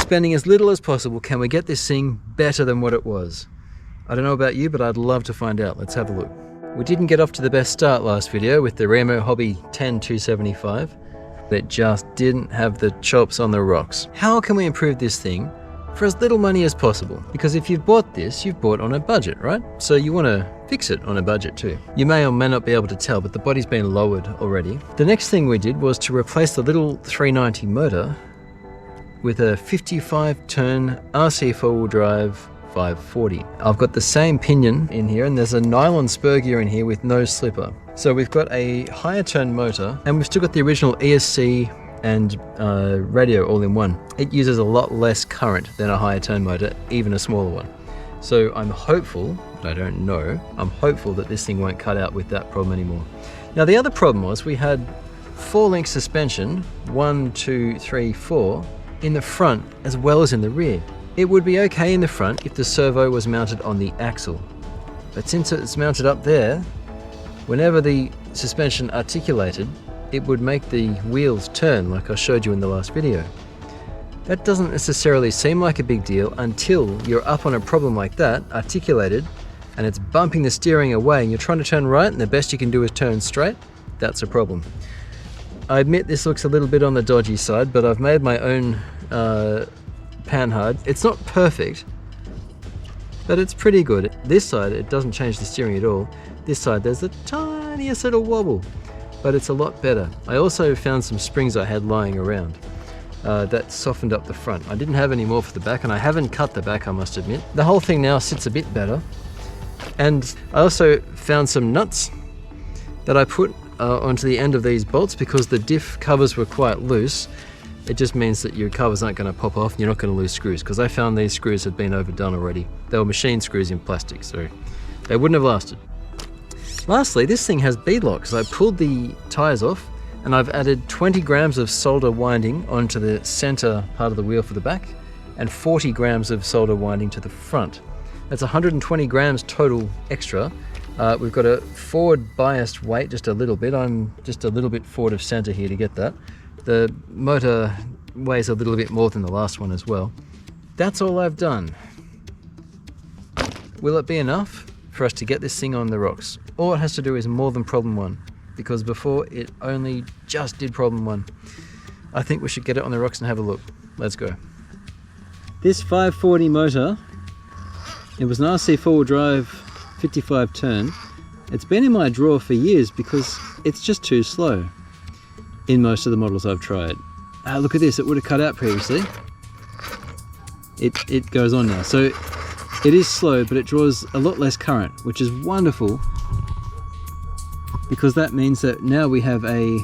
spending as little as possible, can we get this thing better than what it was? I don't know about you, but I'd love to find out. Let's have a look. We didn't get off to the best start last video with the Remo Hobby 10275. It just didn't have the chops on the rocks. How can we improve this thing for as little money as possible? Because if you've bought this, you've bought on a budget, right? So you want to fix it on a budget too. You may or may not be able to tell, but the body's been lowered already. The next thing we did was to replace the little 390 motor with a 55 turn RC 4-wheel drive 540. I've got the same pinion in here, and there's a nylon spur gear in here with no slipper. So we've got a higher turn motor, and we've still got the original ESC and radio all in one. It uses a lot less current than a higher turn motor, even a smaller one. So I'm hopeful, but I don't know, I'm hopeful that this thing won't cut out with that problem anymore. Now the other problem was we had 4-link suspension, 1, 2, 3, 4, in the front as well as in the rear. It would be okay in the front if the servo was mounted on the axle, but since it's mounted up there, whenever the suspension articulated, it would make the wheels turn like I showed you in the last video. That doesn't necessarily seem like a big deal until you're up on a problem like that, articulated, and it's bumping the steering away and you're trying to turn right and the best you can do is turn straight. That's a problem. I admit this looks a little bit on the dodgy side, but I've made my own panhard. It's not perfect, but it's pretty good. This side, it doesn't change the steering at all. This side, there's the tiniest little wobble, but it's a lot better. I also found some springs I had lying around that softened up the front. I didn't have any more for the back, and I haven't cut the back, I must admit. The whole thing now sits a bit better. And I also found some nuts that I put onto the end of these bolts because the diff covers were quite loose. It just means that your covers aren't going to pop off and you're not going to lose screws, because I found these screws had been overdone already. They were machine screws in plastic, so they wouldn't have lasted. Lastly, this thing has beadlocks. I pulled the tires off and I've added 20 grams of solder winding onto the center part of the wheel for the back and 40 grams of solder winding to the front. That's 120 grams total extra. We've got a forward biased weight, just a little bit. I'm just a little bit forward of center here to get that. The motor weighs a little bit more than the last one as well. That's all I've done. Will it be enough for us to get this thing on the rocks? All it has to do is more than problem 1, because before it only just did problem 1. I think we should get it on the rocks and have a look. Let's go. This 540 motor, it was an RC 4-wheel drive 55 turn. It's been in my drawer for years because it's just too slow in most of the models I've tried. Look at this, it would have cut out previously. It goes on now. So it is slow, but it draws a lot less current, which is wonderful, because that means that now we have a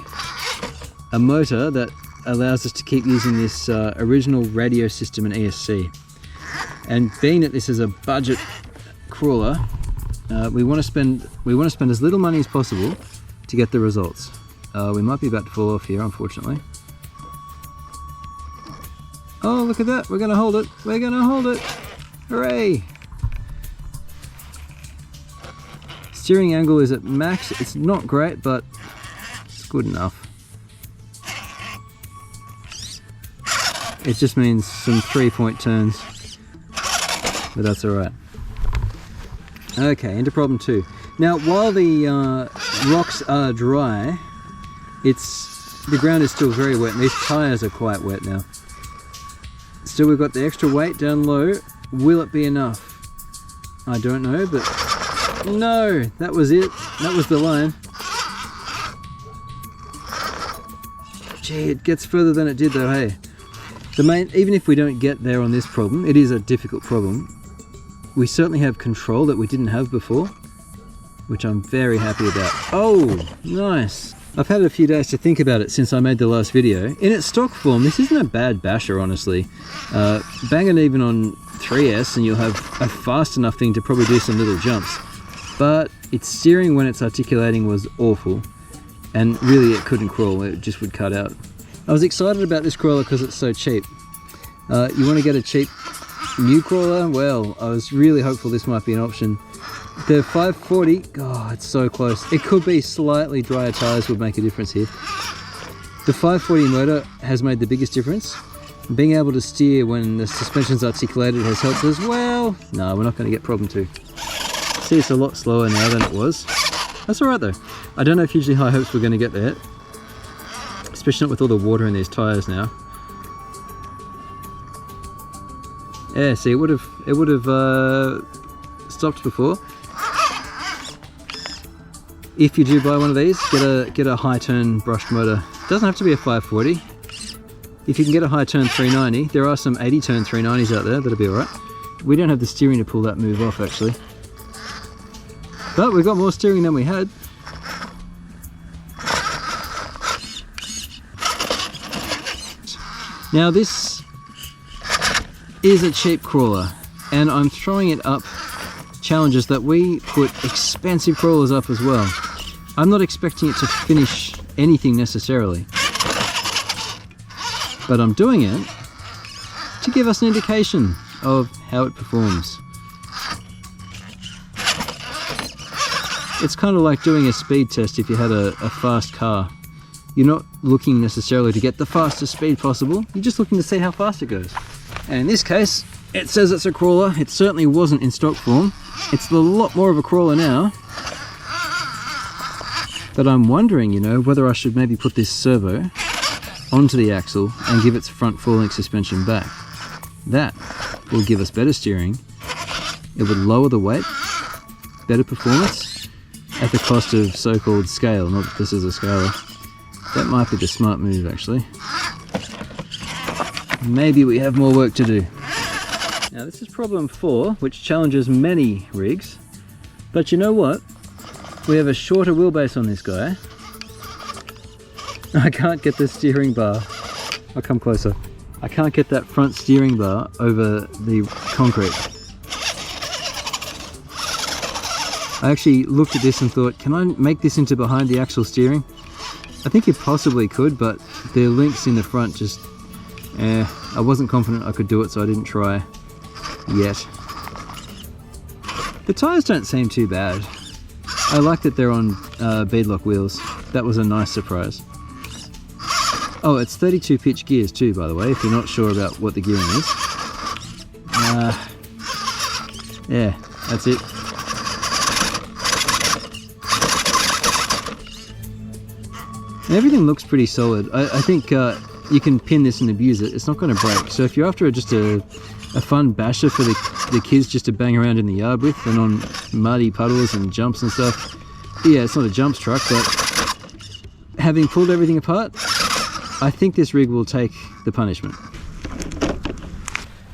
motor that allows us to keep using this original radio system and ESC. And being that this is a budget crawler, we want to spend as little money as possible to get the results. We might be about to fall off here, unfortunately. Oh, look at that! We're gonna hold it. We're gonna hold it. Hooray! Steering angle is at max. It's not great, but it's good enough. It just means some 3-point turns, but that's all right. Okay, into problem 2. Now, while the rocks are dry, the ground is still very wet, and these tires are quite wet now. Still, we've got the extra weight down low. Will it be enough? I don't know, but no, that was it. That was the line. Gee, it gets further than it did though, hey. Even if we don't get there on this problem, it is a difficult problem. We certainly have control that we didn't have before, which I'm very happy about. Oh, nice. I've had a few days to think about it since I made the last video. In its stock form, this isn't a bad basher, honestly. Bang it even on 3S and you'll have a fast enough thing to probably do some little jumps. But its steering when it's articulating was awful, and really it couldn't crawl, it just would cut out. I was excited about this crawler because it's so cheap. You want to get a cheap new crawler? Well, I was really hopeful this might be an option. The 540, God, it's so close. It could be slightly drier tires would make a difference here. The 540 motor has made the biggest difference. Being able to steer when the suspension's articulated has helped as well. No, we're not going to get problem 2. See, it's a lot slower now than it was. That's alright though. I don't have hugely high hopes we're going to get there. Especially not with all the water in these tyres now. Yeah, see, it would have stopped before. If you do buy one of these, get a high turn brushed motor. It doesn't have to be a 540. If you can get a high turn 390, there are some 80 turn 390s out there, that'll be alright. We don't have the steering to pull that move off actually. But we've got more steering than we had. Now this is a cheap crawler, and I'm throwing it up challenges that we put expensive crawlers up as well. I'm not expecting it to finish anything necessarily, but I'm doing it to give us an indication of how it performs. It's kind of like doing a speed test if you had a fast car. You're not looking necessarily to get the fastest speed possible, you're just looking to see how fast it goes. And in this case, it says it's a crawler. It certainly wasn't in stock form. It's a lot more of a crawler now. But I'm wondering, you know, whether I should maybe put this servo onto the axle and give its front four-link suspension back. That will give us better steering. It would lower the weight, better performance, at the cost of so-called scale. Not that this is a scaler. That might be the smart move, actually. Maybe we have more work to do. Now this is problem 4, which challenges many rigs. But you know what? We have a shorter wheelbase on this guy. I can't get the steering bar. I'll come closer. I can't get that front steering bar over the concrete. I actually looked at this and thought, can I make this into behind the axle steering? I think you possibly could, but the links in the front just, I wasn't confident I could do it, so I didn't try yet. The tyres don't seem too bad. I like that they're on beadlock wheels. That was a nice surprise. Oh, it's 32 pitch gears too, by the way, if you're not sure about what the gearing is. Yeah, that's it. Everything looks pretty solid. I think you can pin this and abuse it. It's not going to break. So if you're after just a fun basher for the kids just to bang around in the yard with and on muddy puddles and jumps and stuff, yeah, it's not a jumps truck, but having pulled everything apart, I think this rig will take the punishment.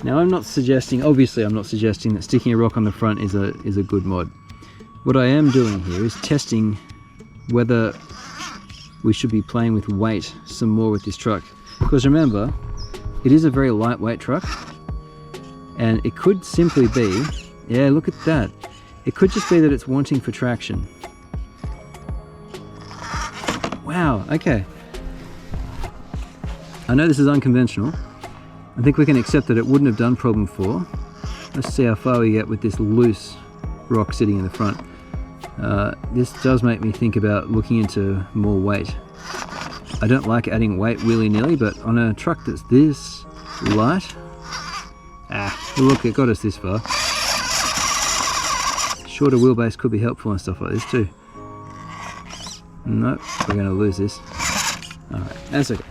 Now I'm not suggesting, obviously I'm not suggesting that sticking a rock on the front is a good mod. What I am doing here is testing whether we should be playing with weight some more with this truck. Because remember, it is a very lightweight truck, and it could simply be, yeah, look at that. It could just be that it's wanting for traction. Wow, okay. I know this is unconventional. I think we can accept that it wouldn't have done problem 4. Let's see how far we get with this loose rock sitting in the front. This does make me think about looking into more weight. I don't like adding weight willy-nilly, but on a truck that's this light, look, it got us this far. Shorter wheelbase could be helpful and stuff like this too. Nope, we're going to lose this. Alright, that's okay.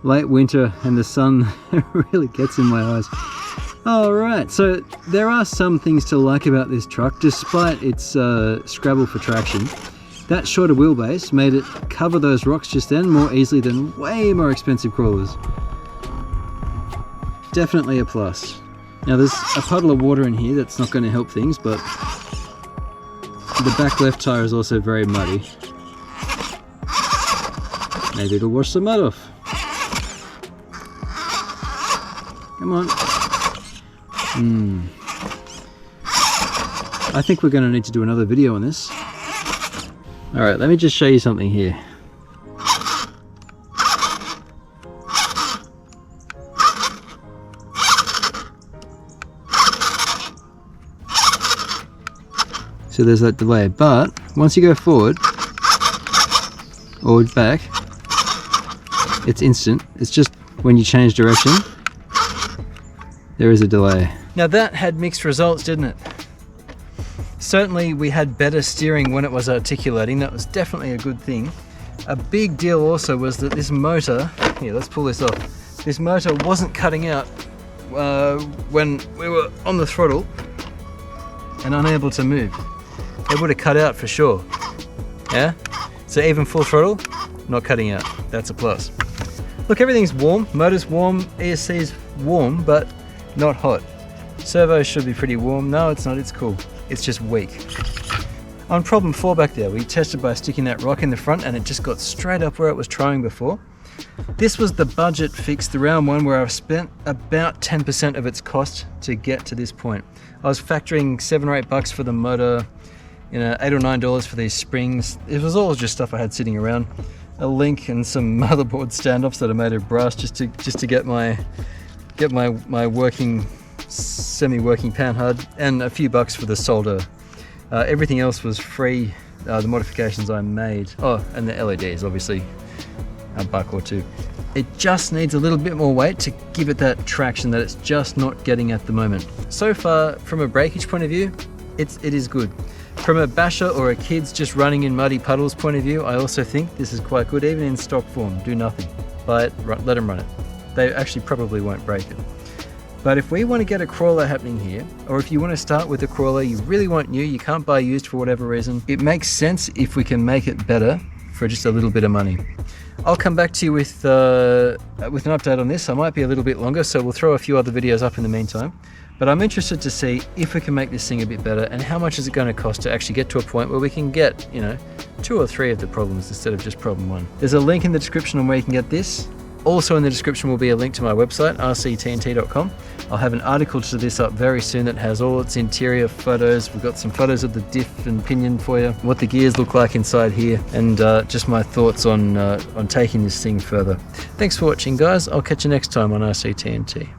Late winter and the sun really gets in my eyes. Alright, so there are some things to like about this truck, despite its scrabble for traction. That shorter wheelbase made it cover those rocks just then more easily than way more expensive crawlers. Definitely a plus. Now there's a puddle of water in here that's not going to help things, but the back left tyre is also very muddy. Maybe it'll wash the mud off. Come on. I think we're going to need to do another video on this. Alright, let me just show you something here. So there's that delay, but once you go forward or back, it's instant. It's just when you change direction, there is a delay. Now that had mixed results, didn't it? Certainly we had better steering when it was articulating. That was definitely a good thing. A big deal also was that this motor, here, let's pull this off. This motor wasn't cutting out when we were on the throttle and unable to move. It would have cut out for sure. Yeah? So even full throttle, not cutting out. That's a plus. Look, everything's warm. Motor's warm, ESC's warm, but not hot. Servo should be pretty warm. No, it's not, it's cool. It's just weak. On problem 4 back there, we tested by sticking that rock in the front and it just got straight up where it was trying before. This was the budget fix, the round one, where I've spent about 10% of its cost to get to this point. I was factoring $7 or $8 for the motor, you know, $8 or $9 for these springs. It was all just stuff I had sitting around. A link and some motherboard standoffs that I made of brass just to get my working, semi-working panhard, and a few bucks for the solder. Everything else was free, the modifications I made. Oh, and the LEDs, obviously, $1 or $2. It just needs a little bit more weight to give it that traction that it's just not getting at the moment. So far, from a breakage point of view, it is good. From a basher or a kid's just running in muddy puddles point of view, I also think this is quite good, even in stock form. Do nothing. Buy it, let them run it. They actually probably won't break it. But if we want to get a crawler happening here, or if you want to start with a crawler you really want new, you can't buy used for whatever reason, it makes sense if we can make it better for just a little bit of money. I'll come back to you with an update on this. I might be a little bit longer, so we'll throw a few other videos up in the meantime. But I'm interested to see if we can make this thing a bit better, and how much is it going to cost to actually get to a point where we can get, you know, 2 or 3 of the problems instead of just problem 1. There's a link in the description on where you can get this. Also in the description will be a link to my website, rctnt.com. I'll have an article to this up very soon that has all its interior photos. We've got some photos of the diff and pinion for you, what the gears look like inside here, and just my thoughts on taking this thing further. Thanks for watching, guys. I'll catch you next time on RCTNT.